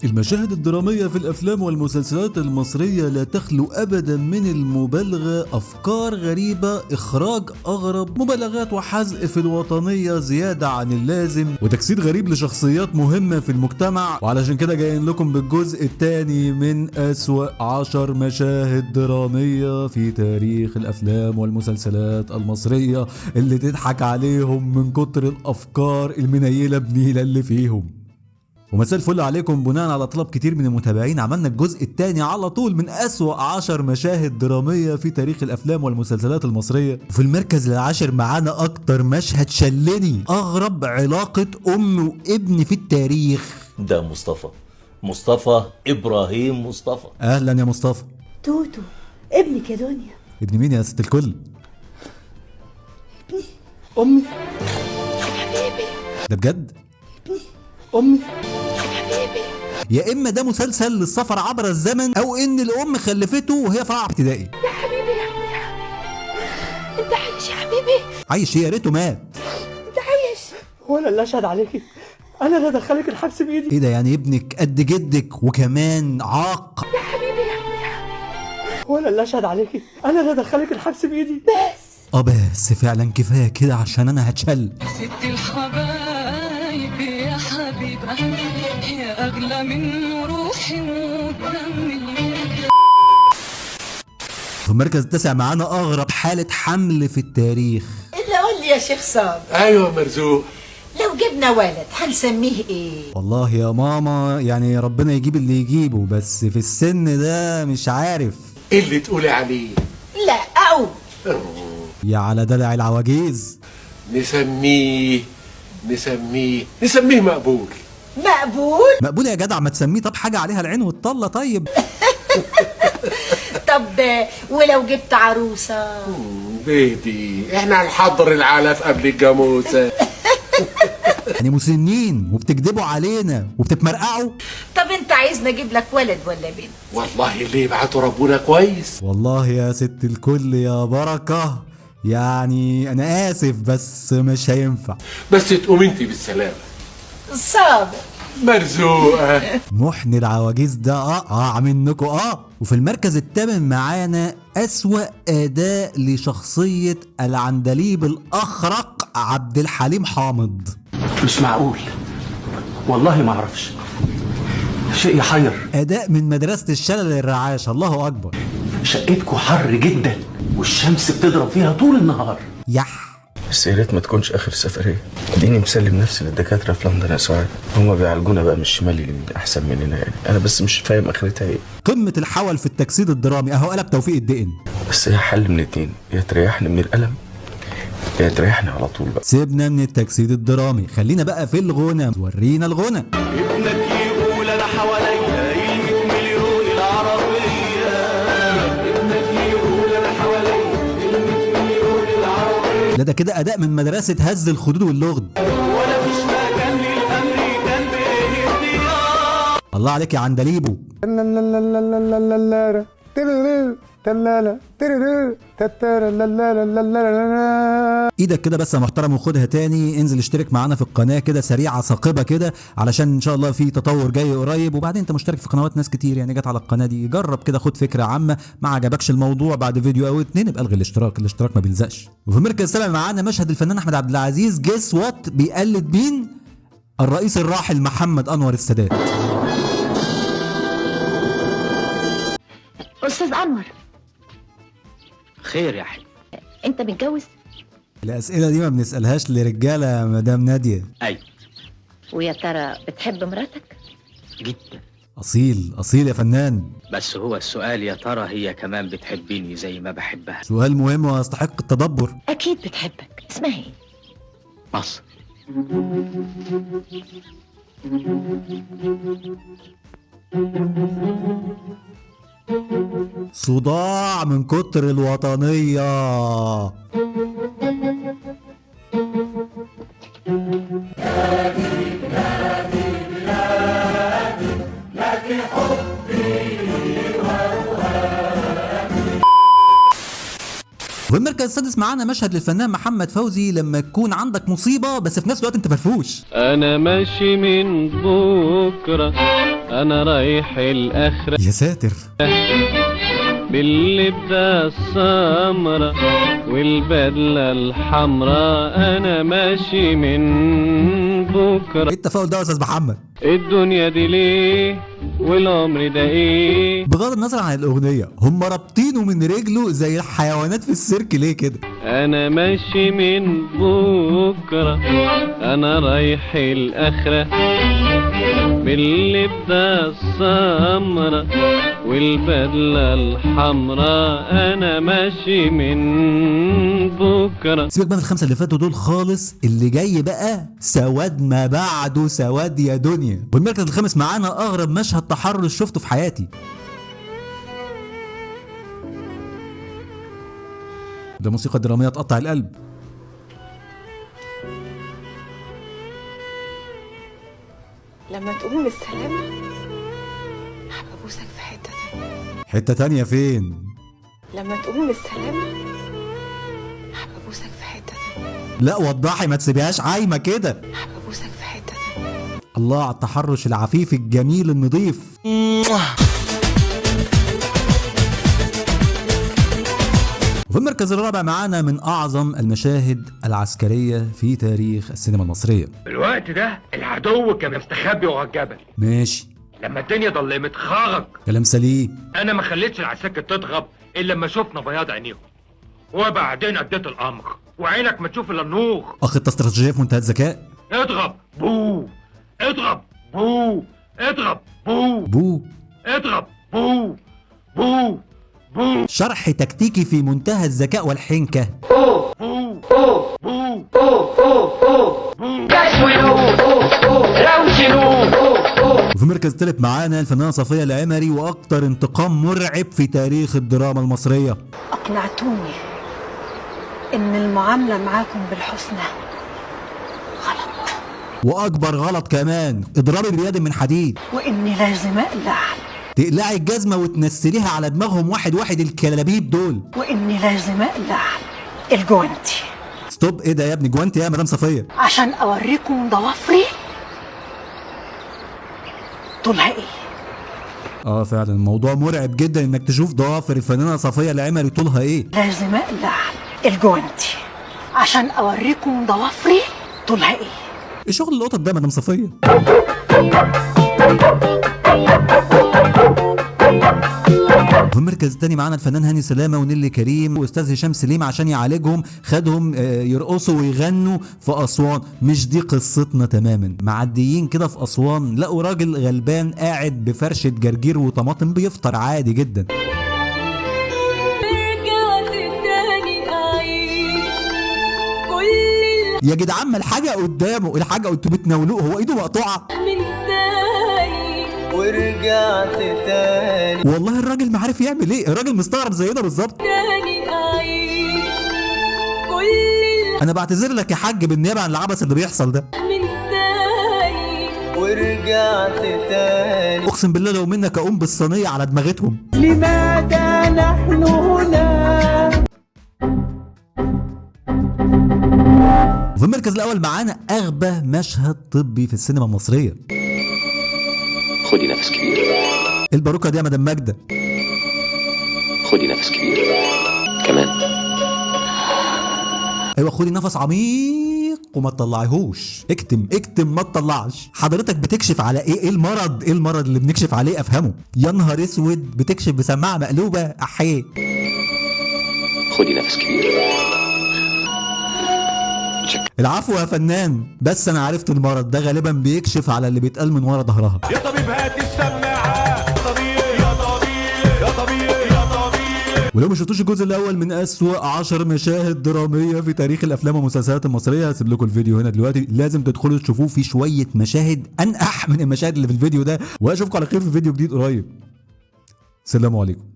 المشاهد الدرامية في الأفلام والمسلسلات المصرية لا تخلو أبدا من المبالغة، أفكار غريبة، إخراج أغرب، مبالغات وحزق في الوطنية زيادة عن اللازم، وتجسيد غريب لشخصيات مهمة في المجتمع. وعلشان كده جايين لكم بالجزء الثاني من أسوأ 10 مشاهد درامية في تاريخ الأفلام والمسلسلات المصرية اللي تضحك عليهم من كتر الأفكار المنيلة بنيلة اللي فيهم. ومساء الفل عليكم. بناء على طلب كتير من المتابعين عملنا الجزء الثاني على طول من أسوأ 10 مشاهد درامية في تاريخ الأفلام والمسلسلات المصرية. وفي المركز العاشر معانا أكتر مشهد شلني، أغرب علاقة أم وابن في التاريخ. ده مصطفى إبراهيم مصطفى. أهلا يا مصطفى. توتو ابنك يا دنيا. ابن مين يا ست الكل؟ ابني. أمي. حبيبي. ده بجد؟ ابني. أمي. حبيبي. يا إما ده مسلسل للسفر عبر الزمن، أو إن الأم خلفته وهي في رابعة ابتدائي. يا حبيبي يا ابني، انت عايش يا حبيبي؟ عايش؟ يا ريته مات. انت عايش؟ هو أنا اللي أشهد عليكي؟ أنا اللي أدخلك الحبس بإيدي؟ إيه ده؟ يعني ابنك قد جدك وكمان عاق؟ يا حبيبي يا ابني. هو أنا اللي أشهد عليكي؟ أنا اللي أدخلك الحبس بإيدي؟ بس فعلا كفايه كده عشان انا هتشل. ست الحبايب يا حبيبة يا أغلى من روحي ودمي. في المركز التاسع معانا اغرب حاله حمل في التاريخ. إلا قول لي يا شيخ صابر، ايوه مرزوق، لو جبنا ولد هنسميه ايه؟ والله يا ماما يعني ربنا يجيب اللي يجيبه، بس في السن ده مش عارف. ايه اللي تقولي عليه؟ لا أقول يا على دلع العواجيز. نسميه مقبول. مقبول؟ مقبول يا جدع، ما تسميه طب حاجه عليها العين والطله. طيب طب ولو جبت عروسة؟ بيدي احنا هنحضر العلف قبل الجاموسه. يعني مسنين وبتكذبوا علينا وبتتمرقعوا. طب انت عايزني اجيب لك ولد ولا بنت؟ والله اللي يبعته ربنا كويس. والله يا ست الكل يا بركه، يعني انا اسف بس مش هينفع. بس تقوم انت بالسلامه. صابر مرزوقه. محن العواجيز ده منكم. وفي المركز الثامن معانا أسوأ أداء لشخصية العندليب الأخرق عبد الحليم حامد. مش معقول، والله ما اعرفش، شيء يحير. أداء من مدرسة الشلل الرعاش. الله أكبر. شقتكوا حر جدا والشمس بتضرب فيها طول النهار. يح. بس يا ريت ما تكونش اخر سفريه. اديني مسلم نفسي للدكاتره في لندن يا سعاد، هما بيعالجونا بقى من الشمال اليمين احسن مننا يعني. انا بس مش فاهم اخرتها ايه. قمة الحول في التجسيد الدرامي اهو قلب توفيق الدقن. بس هي حل من اتنين، يا تريحني من الالم يا تريحني على طول بقى. سيبنا من التجسيد الدرامي، خلينا بقى في الغنى. ورينا الغنى. ابنك يقول انا حواليا 100 مليون العربيه، ابنك يقول انا حواليا 100 مليون العربيه. ده كده أداء من مدرسة هز الخدود واللغد. ولا فيش مكان للامريكان بين الديار. الله عليك يا عندليبو. ايدك كده بس يا محترم وخدها تاني. انزل اشترك معانا في القناه كده سريعه ثاقبه كده، علشان ان شاء الله في تطور جاي قريب. وبعدين انت مشترك في قنوات ناس كتير يعني جت على القناه دي، جرب كده خد فكره عامه. ما عجبكش الموضوع بعد فيديو او اتنين يبقى الغي الاشتراك ما بيلزقش. وفي المركز السابع معانا مشهد الفنان احمد عبد العزيز. جيس وات بيقلد مين؟ الرئيس الراحل محمد انور السادات. استاذ انور، خير يا حبيبي. انت متجوز؟ الاسئله دي ما بنسالهاش لرجاله يا مدام ناديه. أيوة. ويا ترى بتحب مراتك؟ جدا. اصيل يا فنان. بس هو السؤال يا ترى هي كمان بتحبني زي ما بحبها؟ سؤال مهم ويستحق التدبر. اكيد بتحبك. اسمها ايه؟ مصر. صداع من كتر الوطنية. وفي المركز السادس معانا مشهد للفنان محمد فوزي لما يكون عندك مصيبة بس في نفس الوقت انت فرفوش. انا ماشي من بكرة انا رايح الاخرة يا ساتر. باللبدة السمرة والبدلة الحمراء انا ماشي من بكرة. ايه التفاؤل ده يا استاذ محمد؟ الدنيا دي ليه والعمر ده ايه؟ بغض النظر عن الاغنيه، هم رابطينه من رجله زي الحيوانات في السيرك ليه كده؟ انا ماشي من بكرة انا رايح الاخرة باللبدة السمرة والبدلة الحمراء انا ماشي من بكرة. سيبك بقى من الخمسه اللي فاتوا دول خالص، اللي جاي بقى سواد ما بعده سواد يا دنيا. والمركز الخامس معانا اغرب مشهد تحرش شفته في حياتي. ده موسيقى دراميه تقطع القلب. لما تقوم بالسلامة هبقى ابوسك في حتة تانية. حته تانية فين؟ لما تقوم بالسلامة هبقى ابوسك في حتة تانية. لا وضحي، ما تسيبيهاش عايمه كده. هبقى ابوسك في حتة تانية. الله على التحرش العفيف الجميل النظيف. وفي المركز الرابع معانا من أعظم المشاهد العسكرية في تاريخ السينما المصرية. في الوقت ده العدو كان مستخبي ورا الجبل. ماشي. لما الدنيا ضلمت خرج. كلام سليم. أنا ما خليتش العساكر تضرب إلا لما شفنا بياض عينيهم، وبعدين أديت الأمر وعينك ما تشوف إلا النور. أخ أنت استراتيجية في منتهى الذكاء. اضرب بو، اضرب بو، اضرب بو، بو، اضرب بو، بو بو. شرح تكتيكي في منتهى الذكاء والحنكة. بو بو بو بو بو. وفي المركز الثالث معانا الفنانة صفية العمري وأكتر انتقام مرعب في تاريخ الدراما المصرية. أقنعتوني إن المعاملة معاكم بالحسنى غلط، وأكبر غلط كمان اضرابي بيد من حديد، وإني لازم أقلع، تقلعي الجزمة وتنسليها على دماغهم واحد واحد الكلابيب دول، وإني لازم أقلع الجوانتي. ستوب. ايه ده يا ابني جوانتي يا مدام صفية؟ عشان أوريكم ضوافري طولها إيه. فعلا الموضوع مرعب جدا انك تشوف ضوافر الفنانة صفية العمري طولها ايه. لازم أقلع الجوانتي عشان أوريكم ضوافري طولها إيه. ايه شغل القطط ده مدام صفية؟ في المركز الثاني معانا الفنان هاني سلامة ونيلي كريم واستاذ هشام سليم عشان يعالجهم، خدهم يرقصوا ويغنوا في اسوان. مش دي قصتنا تماما. معديين كده في اسوان لقوا راجل غلبان قاعد بفرشة جرجير وطماطم بيفطر عادي جدا. يا جدعان ما الحاجة قدامه، الحاجة انتوا بتناولوه، هو ايده مقطوعة؟ ورجعت تاني. والله الراجل ما عارف يعمل ايه، الراجل مستغرب زينا بالظبط. انا بعتذر لك يا حاج بالنيابه عن العبث اللي بيحصل ده. ورجعت تاني. اقسم بالله لو منك اقوم بالصينيه على دماغتهم. لماذا نحن هنا؟ وفي المركز الاول معانا اغبى مشهد طبي في السينما المصريه. خدي نفس كبير. الباروكه دي يا مدام ماجده. خدي نفس كبير كمان. ايوه خدي نفس عميق وما تطلعيهوش. اكتم ما تطلعش. حضرتك بتكشف على ايه المرض اللي بنكشف عليه افهمه. يا نهار اسود، بتكشف بسماعه مقلوبه احيه. خدي نفس كبير. العفو يا فنان، بس انا عرفت المرض ده غالبا بيكشف على اللي بيتقال من ورا ظهرها. يا طبيب هات السماعه. طبيعي يا طبيعي يا طبيعي يا طبيعي. ولو ما شفتوش الجزء الاول من اسوأ 10 مشاهد دراميه في تاريخ الافلام والمسلسلات المصريه، هسيب لكم الفيديو هنا دلوقتي، لازم تدخلوا تشوفوه. في شويه مشاهد انقح من المشاهد اللي في الفيديو ده. واشوفكم على خير في فيديو جديد قريب. سلام عليكم.